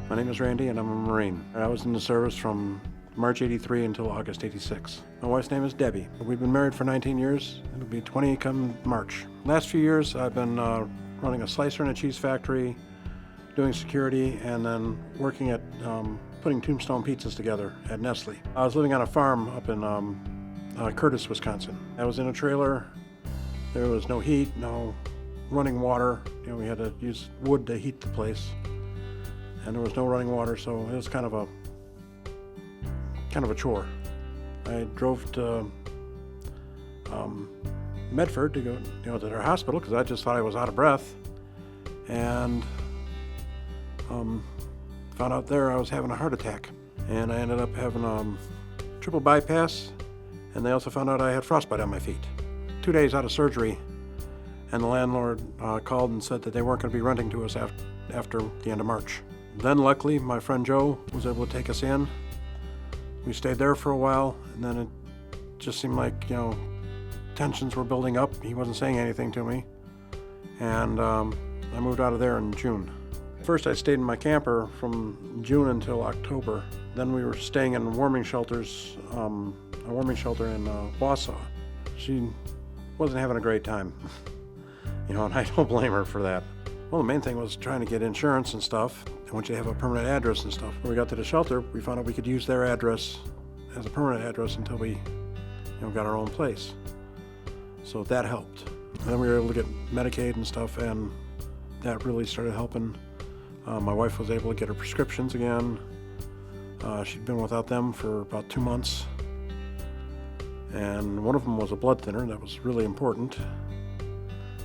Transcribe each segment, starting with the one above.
My name is Randy and I'm a Marine. I was in the service from March 83 until August 86. My wife's name is Debbie. We've been married for 19 years. It'll be 20 come March. Last few years I've been running a slicer in a cheese factory, doing security, and then working at putting tombstone pizzas together at Nestle. I was living on a farm up in Curtis, Wisconsin. I was in a trailer. There was no heat, no running water. You know, we had to use wood to heat the place, and there was no running water, so it was kind of a chore. I drove to Medford to go, to their hospital because I just thought I was out of breath, and found out there I was having a heart attack, and I ended up having triple bypass, and they also found out I had frostbite on my feet. 2 days out of surgery, and the landlord called and said that they weren't going to be renting to us after the end of March. Then luckily my friend Joe was able to take us in. We stayed there for a while, and then it just seemed like, tensions were building up. He wasn't saying anything to me, and I moved out of there in June. First I stayed in my camper from June until October. Then we were staying in warming shelters, a warming shelter in Wausau. She wasn't having a great time, and I don't blame her for that. Well, the main thing was trying to get insurance and stuff. I want you to have a permanent address and stuff. When we got to the shelter, we found out we could use their address as a permanent address until we got our own place. So that helped. And then we were able to get Medicaid and stuff, and that really started helping. My wife was able to get her prescriptions again. She'd been without them for about 2 months. And one of them was a blood thinner. That was really important,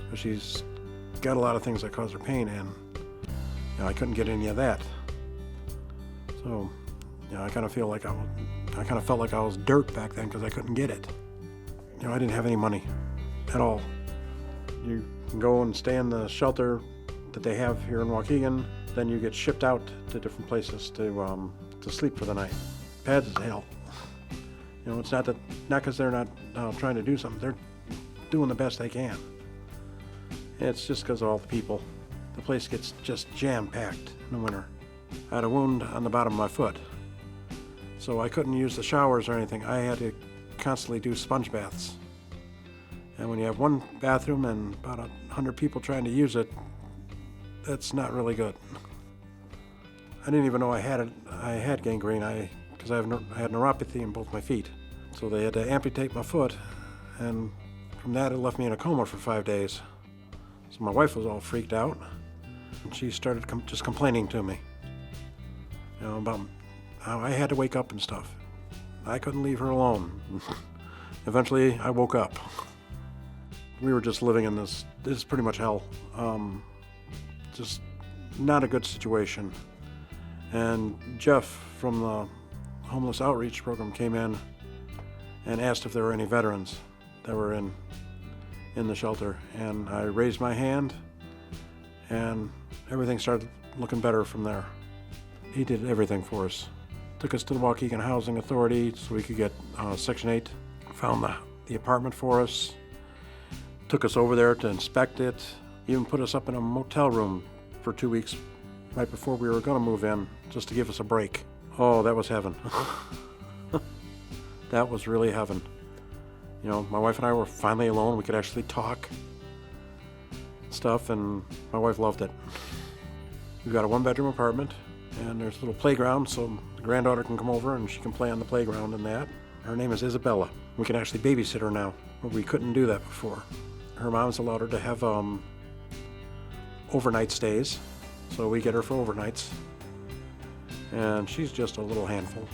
because she's got a lot of things that cause her pain, and I couldn't get any of that. So, I kind of felt like I was dirt back then because I couldn't get it. I didn't have any money at all. You can go and stay in the shelter that they have here in Waukegan, then you get shipped out to different places to sleep for the night. Bad as hell. It's not because they're not trying to do something. They're doing the best they can. It's just because of all the people. The place gets just jam-packed in the winter. I had a wound on the bottom of my foot, so I couldn't use the showers or anything. I had to constantly do sponge baths. And when you have one bathroom and about 100 people trying to use it, that's not really good. I didn't even know I had gangrene because I had neuropathy in both my feet. So they had to amputate my foot, and from that it left me in a coma for 5 days. So my wife was all freaked out, and she started just complaining to me, about how I had to wake up and stuff. I couldn't leave her alone. Eventually I woke up. We were just living in this is pretty much hell. Just not a good situation. And Jeff from the Homeless Outreach Program came in and asked if there were any veterans that were in the shelter. And I raised my hand, and everything started looking better from there. He did everything for us. Took us to the Waukegan Housing Authority so we could get Section 8. Found the apartment for us. Took us over there to inspect it. Even put us up in a motel room for 2 weeks right before we were going to move in, just to give us a break. Oh, that was heaven. That was really heaven. My wife and I were finally alone. We could actually talk stuff, and my wife loved it. We've got a 1-bedroom apartment, and there's a little playground, so the granddaughter can come over and she can play on the playground and that. Her name is Isabella. We can actually babysit her now, but we couldn't do that before. Her mom's allowed her to have overnight stays, so we get her for overnights, and she's just a little handful.